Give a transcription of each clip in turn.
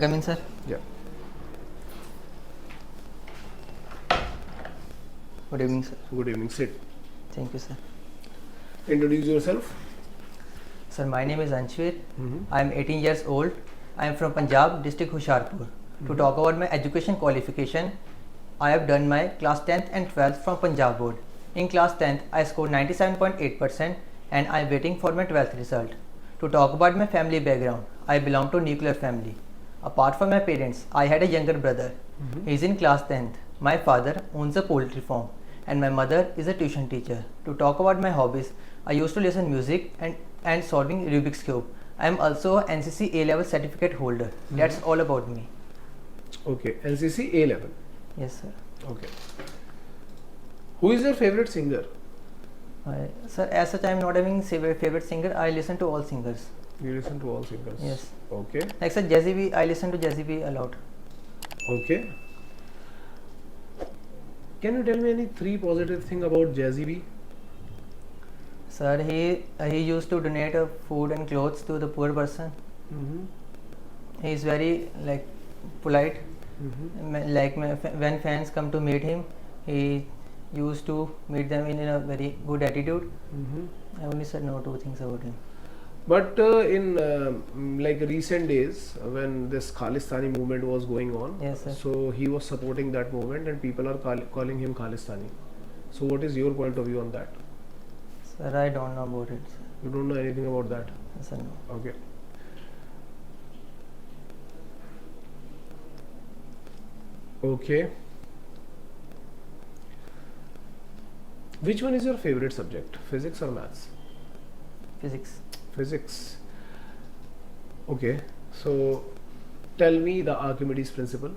come in, sir? Yeah. Good evening, sir. Good evening. Sit. Thank you, sir. Introduce yourself. Sir, my name is Anshvir. Mhm. I am 18 years old. I am from Punjab, district Hoshiarpur. To talk about my education qualification, I have done my class 10th and 12th from Punjab board. In class 10th, I scored 97.8% and I am waiting for my 12th result. To talk about my family background, I belong to nuclear family. Apart from my parents, I had a younger brother. He is in class 10th. My father owns a poultry farm and my mother is a tuition teacher. To talk about my hobbies, I used to listen music and solving Rubik's Cube. I am also a NCC A-level certificate holder. That's all about me. Okay. NCC A level. Yes, sir. Okay. Who is your favorite singer? Sir, as such, I am not having favorite singer. I listen to all singers. You listen to all singers. Yes. Okay. Like sir, Jazzy B, I listen to Jazzy B a lot. Okay. Can you tell me any three positive thing about Jazzy B? Sir, he used to donate food and clothes to the poor person. Mm-hmm. He is very like polite. Mm-hmm. Like when fans come to meet him, he used to meet them in a very good attitude. Mm-hmm. I only said no two things about him. But in like recent days, when this Khalistani movement was going on, Yes, sir. so he was supporting that movement, and people are calling him Khalistani. So, what is your point of view on that? Sir, I don't know about it. You don't know anything about that. Sir, no. Okay. Okay. Which one is your favorite subject, physics or maths? Physics. Physics. Okay. So, tell me the Archimedes principle.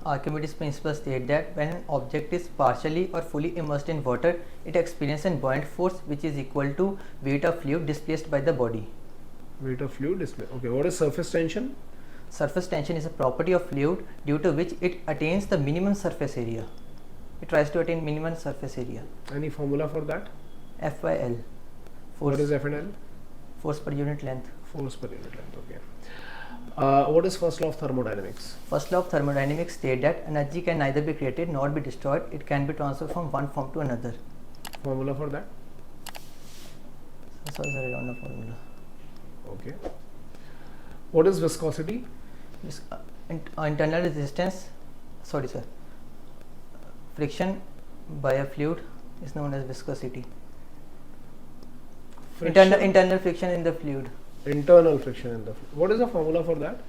Archimedes' principle states that when an object is partially or fully immersed in water, it experiences a buoyant force which is equal to weight of fluid displaced by the body. Weight of fluid display. Okay. What is surface tension? Surface tension is a property of fluid due to which it attains the minimum surface area. It tries to attain minimum surface area. Any formula for that? F by L. What is F and L? Force per unit length. Force per unit length. Okay. What is first law of thermodynamics? First law of thermodynamics states that energy can neither be created nor be destroyed. It can be transferred from one form to another. Formula for that? Sorry, sir, I don't know formula. Okay. What is viscosity? Internal resistance. Sorry, sir. Friction by a fluid is known as viscosity. Internal friction in the fluid. Internal friction in the fluid. What is the formula for that?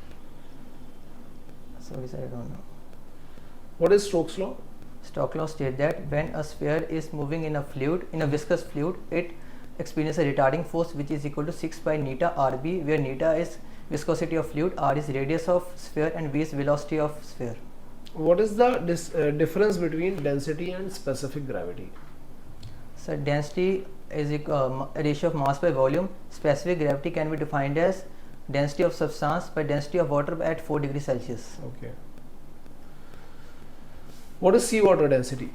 Sorry, sir, I don't know. What is Stokes' law? Stokes' law states that when a sphere is moving in a fluid, in a viscous fluid, it experiences a retarding force which is equal to 6 pi neta Rb, where neta is viscosity of fluid, R is radius of sphere, and V is velocity of sphere. What is the difference between density and specific gravity? So density is a ratio of mass by volume. Specific gravity can be defined as density of substance by density of water at 4 degrees Celsius. Okay. What is seawater density?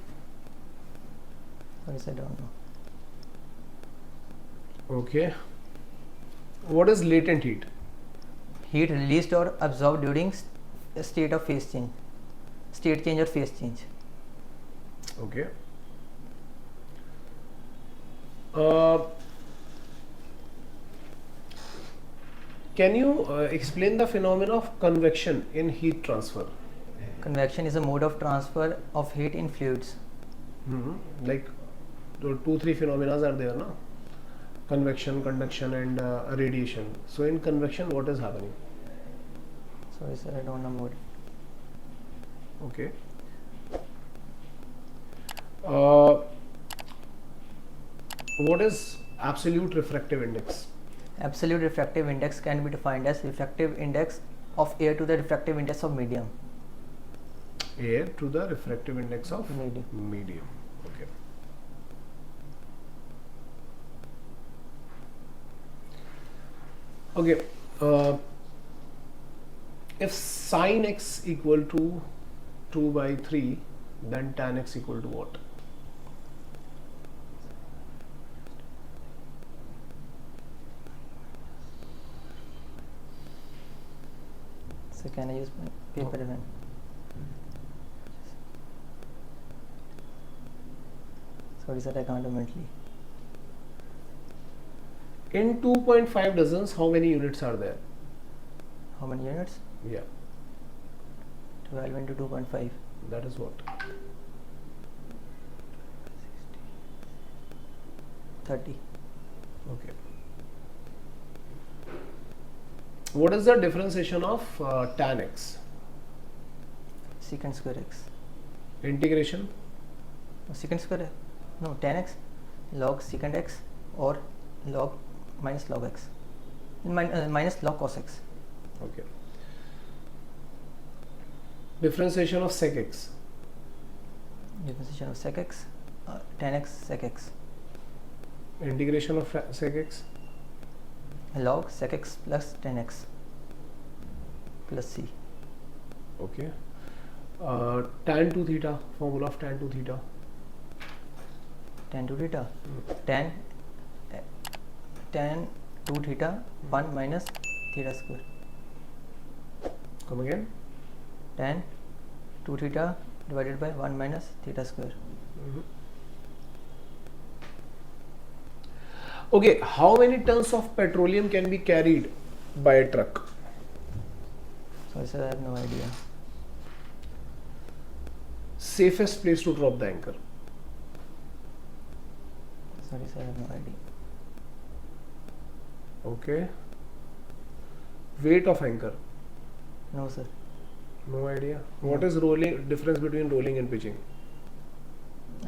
Sorry, I don't know. Okay. What is latent heat? Heat released or absorbed during state of phase change. State change or phase change. Okay. Can you explain the phenomena of convection in heat transfer? Convection is a mode of transfer of heat in fluids. Like 2-3 phenomena are there, no? Convection, conduction, and radiation. So in convection, what is happening? Sorry, sir, I don't know more. Okay. What is absolute refractive index? Absolute refractive index can be defined as refractive index of air to the refractive index of medium. Air to the refractive index of Medium. medium. Okay. Okay. If sin x equal to 2 by 3, then tan x equal to what? So can I use paper pen? Sorry sir, I can't do mentally. In 2.5 dozens, how many units are there? How many units? Yeah, 12 into 2.5. that is what. 30. Okay. What is the differentiation of tan x? Secant square x. Integration? Secant square? No, tan x, log secant x, or log minus log x. Minus log cos x. Okay. Differentiation of sec x? Differentiation of sec x, tan x sec x. Integration of sec x? Log sec x plus tan x plus c. Okay. Tan 2 theta, formula of tan 2 theta. Tan 2 theta. Tan 2 theta 1 minus theta square. Come again? Tan 2 theta divided by 1 minus theta square. Okay, how many tons of petroleum can be carried by a truck? Sorry sir, I have no idea. Safest place to drop the anchor? Sorry sir, I have no idea. Okay. Weight of anchor? No sir. No idea. What is rolling? Difference between rolling and pitching?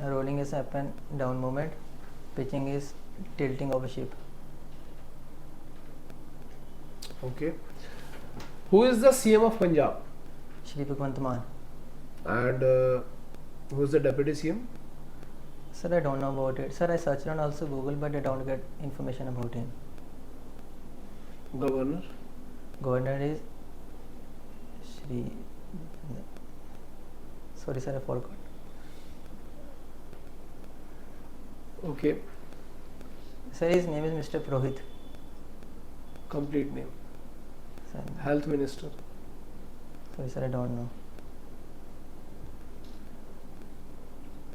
Rolling is up and down movement. Pitching is tilting of a ship. Okay. Who is the CM of Punjab? Shri Bhagwant Mann. And who is the deputy CM? Sir, I don't know about it. Sir, I searched on also Google, but I don't get information about him. Governor? Governor is Shri. Sorry sir, I forgot. Okay. Sir, his name is Mr. Prohit. Complete name? Sir, Health Minister? sorry sir, I don't know.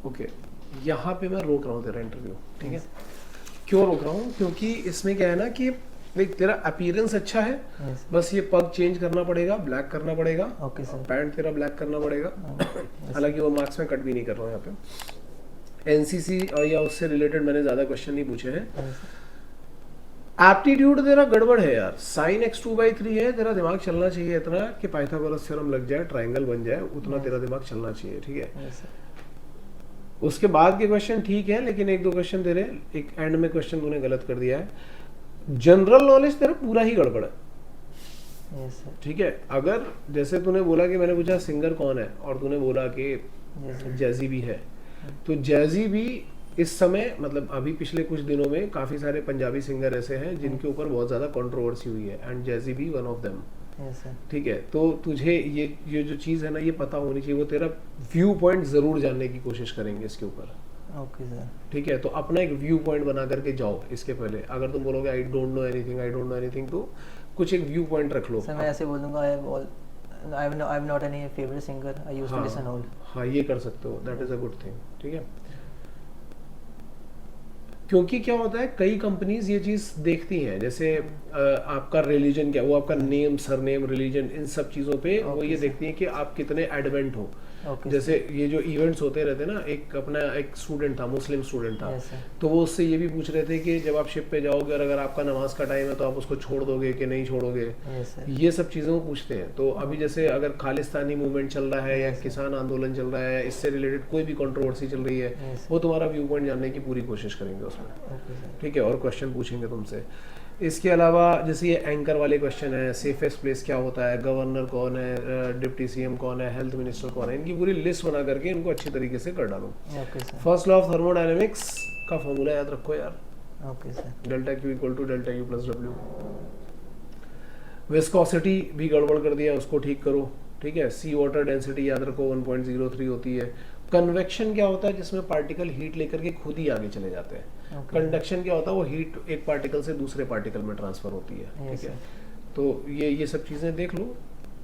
Okay यहाँ पे मैं रोक रहा हूँ तेरा interview, ठीक है? क्यों रोक रहा हूँ? क्योंकि इसमें क्या है ना कि देख तेरा अपीयरेंस अच्छा है, Yes. बस ये पग चेंज करना पड़ेगा, ब्लैक करना पड़ेगा, Okay, sir. पैंट तेरा ब्लैक करना पड़ेगा। Yes. हालांकि वो मार्क्स में कट भी नहीं कर रहा हूँ यहाँ पे। एनसीसी या उससे रिलेटेड मैंने ज्यादा क्वेश्चन नहीं पूछे हैं। Yes. एप्टीट्यूड तेरा गड़बड़ है यार, साइन x 2/3 है, तेरा दिमाग चलना चाहिए इतना कि पाइथागोरस थ्योरम लग जाए, ट्रायंगल बन जाए, उतना तेरा दिमाग चलना चाहिए, ठीक है? Yes, sir. उसके बाद के क्वेश्चन ठीक है, लेकिन एक दो क्वेश्चन तेरे एक एंड में क्वेश्चन तूने गलत कर दिया है। जनरल नॉलेज तेरा पूरा ही गड़बड़ है, Yes, sir. ठीक है? अगर जैसे तूने बोला कि मैंने पूछा सिंगर कौन है और तूने बोला कि Yes, sir. जैजी भी है, तो जैजी भी इस समय मतलब अभी पिछले कुछ दिनों में काफी सारे पंजाबी सिंगर ऐसे हैं जिनके ऊपर बहुत ज्यादा कंट्रोवर्सी हुई है, एंड जैजी भी one of them, Yes, sir. ठीक है? तो तुझे ये जो चीज है ना, ये पता होनी चाहिए, वो तेरा व्यू पॉइंट जरूर जानने की कोशिश करेंगे इसके ऊपर, Okay, sir. ठीक है? तो अपना एक व्यू पॉइंट बना करके जाओ इसके पहले। अगर तुम बोलोगे आई डोंट नो एनीथिंग, तो कुछ एक व्यू पॉइंट रख लो। सर मैं ऐसे बोल दूंगा I have not any favorite singer. I used to listen all. हाँ, ये कर सकते हो, that is a good thing, ठीक है? क्योंकि क्या होता है, कई कंपनीज ये चीज देखती हैं, जैसे आपका रिलीजन क्या, वो आपका नेम, सरनेम, रिलीजन, इन सब चीजों पे वो ये देखती हैं कि आप कितने एडवेंट हो। Okay, जैसे ये जो इवेंट्स होते रहते हैं ना, एक अपना एक स्टूडेंट था, मुस्लिम स्टूडेंट था, Yes, sir. तो वो उससे ये भी पूछ रहे थे कि जब आप शिप पे जाओगे और अगर आपका नमाज का टाइम है तो आप उसको छोड़ दोगे कि नहीं छोड़ोगे, Yes, sir. ये सब चीज़ें वो पूछते हैं। तो अभी जैसे अगर खालिस्तानी मूवमेंट चल रहा है या किसान आंदोलन चल रहा है, इससे रिलेटेड कोई भी कंट्रोवर्सी चल रही है, Yes. वो तुम्हारा व्यू पॉइंट जानने की पूरी कोशिश करेंगे उसमें, Okay, sir. ठीक है? और क्वेश्चन पूछेंगे तुमसे। इसके अलावा जैसे ये एंकर वाले क्वेश्चन है, सेफेस्ट प्लेस क्या होता है, गवर्नर कौन है, डिप्टी सीएम कौन है, हेल्थ मिनिस्टर कौन है, इनकी पूरी लिस्ट बना करके इनको अच्छी तरीके से कर डालो। Okay, sir. First law of thermodynamics का फॉर्मूला याद रखो यार, Okay, sir. Delta Q equal to delta U plus W. Viscosity भी गड़बड़ कर दिया, उसको ठीक करो, ठीक है? सी वाटर डेंसिटी याद रखो 1.03 होती है। कन्वेक्शन क्या होता है, जिसमें पार्टिकल हीट लेकर के खुद ही आगे चले जाते हैं। Okay. कंडक्शन क्या होता है, वो हीट एक पार्टिकल से दूसरे पार्टिकल में ट्रांसफर होती है, Yes, ठीक है? sir. तो ये सब चीज़ें देख लो,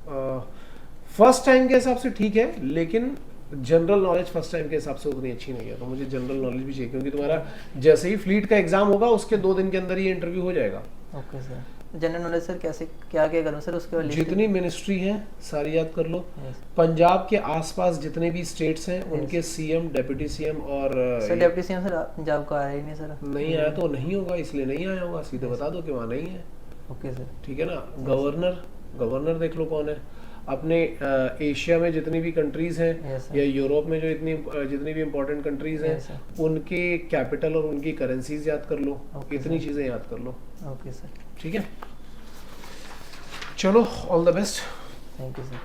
फर्स्ट टाइम के हिसाब से ठीक है, लेकिन जनरल नॉलेज फर्स्ट टाइम के हिसाब से उतनी अच्छी नहीं है, तो मुझे जनरल नॉलेज भी चाहिए, क्योंकि तुम्हारा जैसे ही फ्लीट का एग्जाम होगा उसके 2 दिन के अंदर ही इंटरव्यू हो जाएगा। Okay sir, general knowledge sir कैसे क्या क्या करूँ सर उसके बाद जितनी मिनिस्ट्री है सारी याद कर लो, Yes. पंजाब के आसपास जितने भी स्टेट्स हैं उनके सीएम, डेप्यूटी सीएम और sir deputy CM sir Punjab का आया ही नहीं सर। नहीं आया तो नहीं होगा, इसलिए नहीं आया होगा, सीधे बता दो कि वहाँ नहीं है, ओके सर। ठीक है ना। गवर्नर देख लो कौन है। अपने एशिया में जितनी भी कंट्रीज हैं Yes, sir. या यूरोप में जो जितनी भी इंपॉर्टेंट कंट्रीज हैं, Yes, sir. उनके कैपिटल और उनकी करेंसीज याद कर लो, Okay, इतनी sir. चीजें याद कर लो, ओके सर, ठीक है। चलो, all the best. Thank you sir.